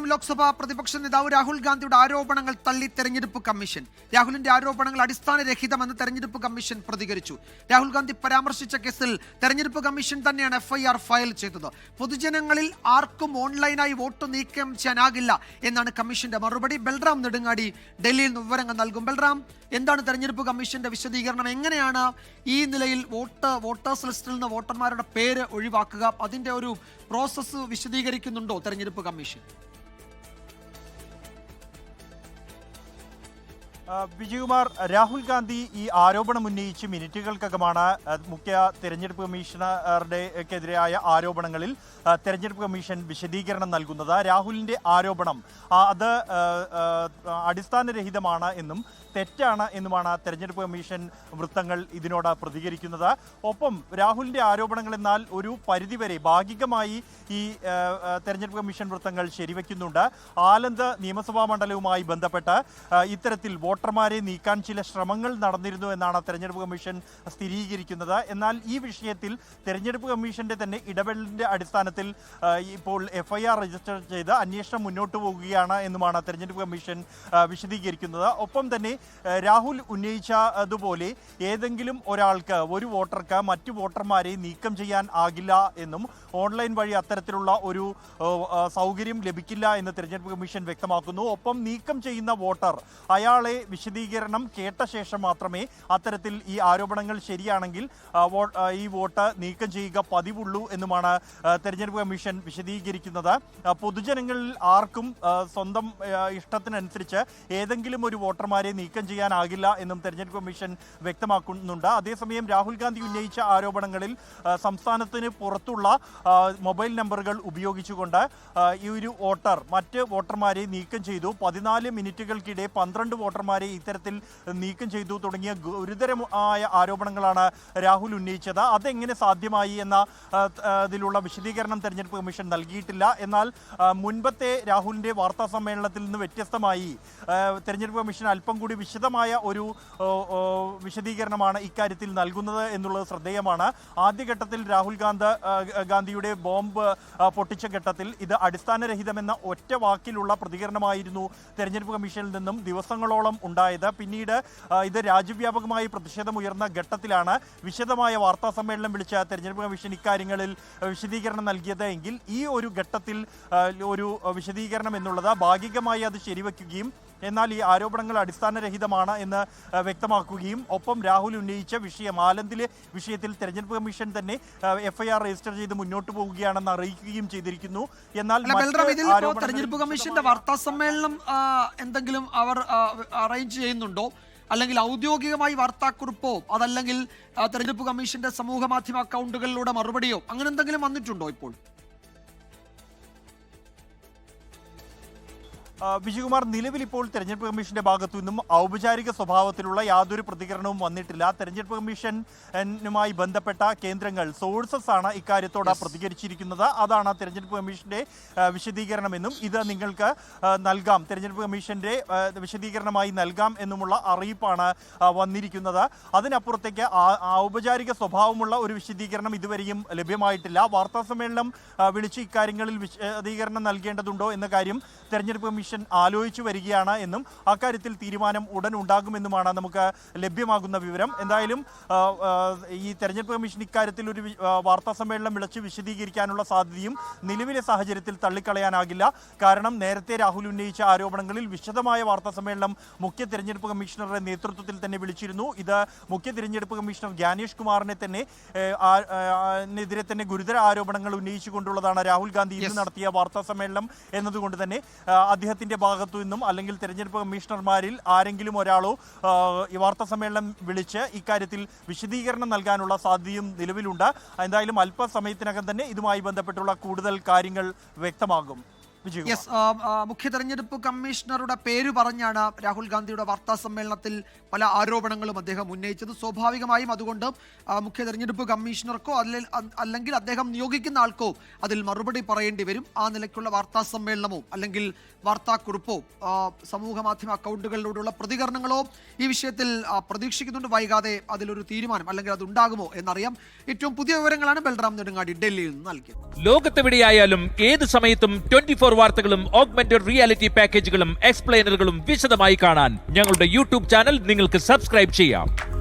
അതേസമയം ലോക്സഭാ പ്രതിപക്ഷ നേതാവ് രാഹുൽ ഗാന്ധിയുടെ ആരോപണങ്ങൾ തള്ളി തെരഞ്ഞെടുപ്പ് കമ്മീഷൻ. രാഹുലിന്റെ ആരോപണങ്ങൾ അടിസ്ഥാനരഹിതമെന്ന് തെരഞ്ഞെടുപ്പ് കമ്മീഷൻ പ്രതികരിച്ചു. രാഹുൽ ഗാന്ധി പരാമർശിച്ച കേസിൽ തെരഞ്ഞെടുപ്പ് കമ്മീഷൻ തന്നെയാണ് FIR ഫയൽ ചെയ്തത്. പൊതുജനങ്ങളിൽ ആർക്കും ഓൺലൈനായി വോട്ട് നീക്കം ചെയ്യാനാകില്ല എന്നാണ് കമ്മീഷന്റെ മറുപടി. ബൽറാം നെടുങ്ങാടി ഡൽഹിയിൽ നിന്ന് വിവരങ്ങൾ നൽകും. ബൽറാം, എന്താണ് തെരഞ്ഞെടുപ്പ് കമ്മീഷന്റെ വിശദീകരണം? എങ്ങനെയാണ് ഈ നിലയിൽ വോട്ടേഴ്സ് ലിസ്റ്റിൽ നിന്ന് വോട്ടർമാരുടെ പേര് ഒഴിവാക്കുക? അതിന്റെ ഒരു പ്രോസസ്സ് വിശദീകരിക്കുന്നുണ്ടോ തെരഞ്ഞെടുപ്പ് കമ്മീഷൻ? വിജയകുമാർ, രാഹുൽ ഗാന്ധി ഈ ആരോപണം ഉന്നയിച്ച് മിനിറ്റുകൾക്കകമാണ് മുഖ്യ തെരഞ്ഞെടുപ്പ് കമ്മീഷണറുടെക്കെതിരായ ആരോപണങ്ങളിൽ തെരഞ്ഞെടുപ്പ് കമ്മീഷൻ വിശദീകരണം നൽകുന്നത്. രാഹുലിന്റെ ആരോപണം അത് അടിസ്ഥാനരഹിതമാണ് എന്നും തെറ്റാണ് എന്നുമാണ് തെരഞ്ഞെടുപ്പ് കമ്മീഷൻ വൃത്തങ്ങൾ ഇതിനോട് പ്രതികരിക്കുന്നത്. ഒപ്പം രാഹുലിന്റെ ആരോപണങ്ങൾ എന്നാൽ ഒരു പരിധിവരെ ഭാഗികമായി ഈ തെരഞ്ഞെടുപ്പ് കമ്മീഷൻ വൃത്തങ്ങൾ ശരിവെക്കുന്നുണ്ട്. ആലന്ത് നിയമസഭാ മണ്ഡലവുമായി ബന്ധപ്പെട്ട് ഇത്തരത്തിൽ വോട്ടർമാരെ നീക്കാൻ ചില ശ്രമങ്ങൾ നടന്നിരുന്നു എന്നാണ് തെരഞ്ഞെടുപ്പ് കമ്മീഷൻ സ്ഥിരീകരിക്കുന്നത്. എന്നാൽ ഈ വിഷയത്തിൽ തെരഞ്ഞെടുപ്പ് കമ്മീഷന്റെ തന്നെ ഇടപെടലിന്റെ അടിസ്ഥാനത്തിൽ ഇപ്പോൾ FIR രജിസ്റ്റർ ചെയ്ത് അന്വേഷണം മുന്നോട്ട് പോകുകയാണ് എന്നുമാണ് തെരഞ്ഞെടുപ്പ് കമ്മീഷൻ വിശദീകരിക്കുന്നത്. ഒപ്പം തന്നെ രാഹുൽ ഉന്നയിച്ചതുപോലെ ഏതെങ്കിലും ഒരാൾക്ക്, ഒരു വോട്ടർക്ക് മറ്റു വോട്ടർമാരെ നീക്കം ചെയ്യാൻ ആകില്ല എന്നും ഓൺലൈൻ വഴി അത്തരത്തിലുള്ള ഒരു സൗകര്യം ലഭിക്കില്ല എന്ന് തെരഞ്ഞെടുപ്പ് കമ്മീഷൻ വ്യക്തമാക്കുന്നു. ഒപ്പം നീക്കം ചെയ്യുന്ന വോട്ടർ അയാളെ വിശദീകരണം കേട്ട ശേഷം മാത്രമേ അത്തരത്തിൽ ഈ ആരോപണങ്ങൾ ശരിയാണെങ്കിൽ ഈ വോട്ട് നീക്കം ചെയ്യുക പതിവുള്ളൂ എന്നുമാണ് തെരഞ്ഞെടുപ്പ് കമ്മീഷൻ വിശദീകരിക്കുന്നത്. പൊതുജനങ്ങളിൽ ആർക്കും സ്വന്തം ഇഷ്ടത്തിനനുസരിച്ച് ഏതെങ്കിലും ഒരു വോട്ടർമാരെ നീക്കം ചെയ്യാനാകില്ല എന്നും തെരഞ്ഞെടുപ്പ് കമ്മീഷൻ വ്യക്തമാക്കുന്നുണ്ട്. അതേസമയം രാഹുൽ ഗാന്ധി ഉന്നയിച്ച ആരോപണങ്ങളിൽ സംസ്ഥാനത്തിന് പുറത്തുള്ള മൊബൈൽ നമ്പറുകൾ ഉപയോഗിച്ചുകൊണ്ട് ഈ ഒരു വോട്ടർ മറ്റ് വോട്ടർമാരെ നീക്കം ചെയ്തു, 14 മിനിറ്റുകൾക്കിടെ 12 വോട്ടർമാരെ ഇത്തരത്തിൽ നീക്കം ചെയ്തു തുടങ്ങിയ ഗുരുതരമായ ആരോപണങ്ങളാണ് രാഹുൽ ഉന്നയിച്ചത്. അതെങ്ങനെ സാധ്യമായി എന്ന ഇതിലുള്ള വിശദീകരണം തെരഞ്ഞെടുപ്പ് കമ്മീഷൻ നൽകിയിട്ടില്ല. എന്നാൽ മുൻപത്തെ രാഹുലിന്റെ വാർത്താ സമ്മേളനത്തിൽ നിന്ന് വ്യത്യസ്തമായി തെരഞ്ഞെടുപ്പ് കമ്മീഷൻ അല്പം കൂടി വിശദമായ ഒരു വിശദീകരണമാണ് ഇക്കാര്യത്തിൽ നൽകുന്നത് എന്നുള്ളത് ശ്രദ്ധേയമാണ്. ആദ്യഘട്ടത്തിൽ രാഹുൽ ഗാന്ധിയുടെ ബോംബ് പൊട്ടിച്ച ഘട്ടത്തിൽ ഇത് അടിസ്ഥാനരഹിതമെന്ന ഒറ്റ വാക്കിലുള്ള പ്രതികരണമായിരുന്നു തെരഞ്ഞെടുപ്പ് കമ്മീഷനിൽ നിന്നും ദിവസങ്ങളോളം ഉണ്ടായത്. പിന്നീട് ഇത് രാജ്യവ്യാപകമായി പ്രതിഷേധമുയർന്ന ഘട്ടത്തിലാണ് വിശദമായ വാർത്താ സമ്മേളനം വിളിച്ച തെരഞ്ഞെടുപ്പ് കമ്മീഷൻ ഇക്കാര്യങ്ങളിൽ വിശദീകരണം നൽകിയത്. എങ്കിൽ ഈ ഒരു ഘട്ടത്തിൽ ഒരു വിശദീകരണം എന്നുള്ളത് ഭാഗികമായി അത് ശരിവെക്കുകയും എന്നാൽ ഈ ആരോപണങ്ങൾ അടിസ്ഥാനരഹിതമാണ് എന്ന് വ്യക്തമാക്കുകയും ഒപ്പം രാഹുൽ ഉന്നയിച്ച വിഷയം ആലന്തിലെ വിഷയത്തിൽ തെരഞ്ഞെടുപ്പ് കമ്മീഷൻ തന്നെ FIR രജിസ്റ്റർ ചെയ്ത് മുന്നോട്ട് പോവുകയാണെന്ന് അറിയിക്കുകയും ചെയ്തിരിക്കുന്നു. എന്നാൽ തെരഞ്ഞെടുപ്പ് കമ്മീഷന്റെ വാർത്താ സമ്മേളനം എന്തെങ്കിലും അവർ അറേഞ്ച് ചെയ്യുന്നുണ്ടോ? അല്ലെങ്കിൽ ഔദ്യോഗികമായി വാർത്താക്കുറിപ്പോ അതല്ലെങ്കിൽ തെരഞ്ഞെടുപ്പ് കമ്മീഷന്റെ സമൂഹ മാധ്യമ അക്കൗണ്ടുകളിലൂടെ മറുപടിയോ അങ്ങനെ എന്തെങ്കിലും വന്നിട്ടുണ്ടോ ഇപ്പോൾ? വിജയകുമാർ, നിലവിൽ ഇപ്പോൾ തെരഞ്ഞെടുപ്പ് കമ്മീഷന്റെ ഭാഗത്തു നിന്നും ഔപചാരിക സ്വഭാവത്തിലുള്ള യാതൊരു പ്രതികരണവും വന്നിട്ടില്ല. തെരഞ്ഞെടുപ്പ് കമ്മീഷനുമായി ബന്ധപ്പെട്ട കേന്ദ്രങ്ങൾ, സോഴ്സസ് ആണ് ഇക്കാര്യത്തോട് പ്രതികരിച്ചിരിക്കുന്നത്. അതാണ് തെരഞ്ഞെടുപ്പ് കമ്മീഷന്റെ വിശദീകരണമെന്നും ഇത് നിങ്ങൾക്ക് നൽകാം, തെരഞ്ഞെടുപ്പ് കമ്മീഷന്റെ വിശദീകരണമായി നൽകാം എന്നുമുള്ള അറിയിപ്പാണ് വന്നിരിക്കുന്നത്. അതിനപ്പുറത്തേക്ക് ഔപചാരിക സ്വഭാവമുള്ള ഒരു വിശദീകരണം ഇതുവരെയും ലഭ്യമായിട്ടില്ല. വാർത്താ സമ്മേളനം വിളിച്ച് ഇക്കാര്യങ്ങളിൽ വിശദീകരണം നൽകേണ്ടതുണ്ടോ എന്ന കാര്യം തെരഞ്ഞെടുപ്പ് കമ്മീഷൻ ആലോചിച്ചു വരികയാണ് എന്നും അക്കാര്യത്തിൽ തീരുമാനം ഉടൻ ഉണ്ടാകുമെന്നുമാണ് നമുക്ക് ലഭ്യമാകുന്ന വിവരം. എന്തായാലും ഈ തെരഞ്ഞെടുപ്പ് കമ്മീഷൻ ഇക്കാര്യത്തിൽ ഒരു വാർത്താ സമ്മേളനം വിളിച്ച് വിശദീകരിക്കാനുള്ള സാധ്യതയും നിലവിലെ സാഹചര്യത്തിൽ തള്ളിക്കളയാനാകില്ല. കാരണം നേരത്തെ രാഹുൽ ഉന്നയിച്ച ആരോപണങ്ങളിൽ വിശദമായ വാർത്താ സമ്മേളനം മുഖ്യ തെരഞ്ഞെടുപ്പ് കമ്മീഷണറുടെ നേതൃത്വത്തിൽ തന്നെ വിളിച്ചിരുന്നു. ഇത് മുഖ്യ തെരഞ്ഞെടുപ്പ് കമ്മീഷണർ ജ്ഞാനേഷ് കുമാറിനെ തന്നെ എതിരെ തന്നെ ഗുരുതര ആരോപണങ്ങൾ ഉന്നയിച്ചുകൊണ്ടുള്ളതാണ് രാഹുൽ ഗാന്ധി ഇന്ന് നടത്തിയ വാർത്താ സമ്മേളനം എന്നതുകൊണ്ട് തന്നെ അദ്ദേഹത്തിന്റെ ഭാഗത്തു നിന്നും അല്ലെങ്കിൽ തെരഞ്ഞെടുപ്പ് കമ്മീഷണർമാരിൽ ആരെങ്കിലും ഒരാളോ ഈ വാർത്താ സമ്മേളനം വിളിച്ച് ഇക്കാര്യത്തിൽ വിശദീകരണം നൽകാനുള്ള സാധ്യതയും നിലവിലുണ്ട്. എന്തായാലും അല്പസമയത്തിനകം തന്നെ ഇതുമായി ബന്ധപ്പെട്ടുള്ള കൂടുതൽ കാര്യങ്ങൾ വ്യക്തമാകും. മുഖ്യ തെരഞ്ഞെടുപ്പ് കമ്മീഷണറുടെ പേര് പറഞ്ഞാണ് രാഹുൽ ഗാന്ധിയുടെ വാർത്താ സമ്മേളനത്തിൽ പല ആരോപണങ്ങളും അദ്ദേഹം ഉന്നയിച്ചത്. സ്വാഭാവികമായും അതുകൊണ്ട് മുഖ്യ തെരഞ്ഞെടുപ്പ് കമ്മീഷണർക്കോ അല്ലെങ്കിൽ അദ്ദേഹം നിയോഗിക്കുന്ന ആൾക്കോ അതിൽ മറുപടി പറയേണ്ടി വരും. ആ നിലയ്ക്കുള്ള വാർത്താ സമ്മേളനമോ അല്ലെങ്കിൽ വാർത്താക്കുറിപ്പോ സമൂഹ മാധ്യമ അക്കൗണ്ടുകളിലൂടെയുള്ള പ്രതികരണങ്ങളോ ഈ വിഷയത്തിൽ പ്രതീക്ഷിക്കുന്നുണ്ട്. വൈകാതെ അതിലൊരു തീരുമാനം അല്ലെങ്കിൽ അത് ഉണ്ടാകുമോ എന്നറിയാം. ഏറ്റവും പുതിയ വിവരങ്ങളാണ് ബൽറാം നെടുങ്ങാടി ഡൽഹിയിൽ നിന്ന് നൽകിയത്. ലോകത്തെവിടെയായാലും ഏത് സമയത്തും 24 വാർത്തകളും ഓഗ്മെന്റഡ് റിയാലിറ്റി പാക്കേജുകളും എക്സ്പ്ലെയിനറുകളും വിശദമായി കാണാൻ ഞങ്ങളുടെ യൂട്യൂബ് ചാനൽ നിങ്ങൾക്ക് സബ്സ്ക്രൈബ് ചെയ്യാം.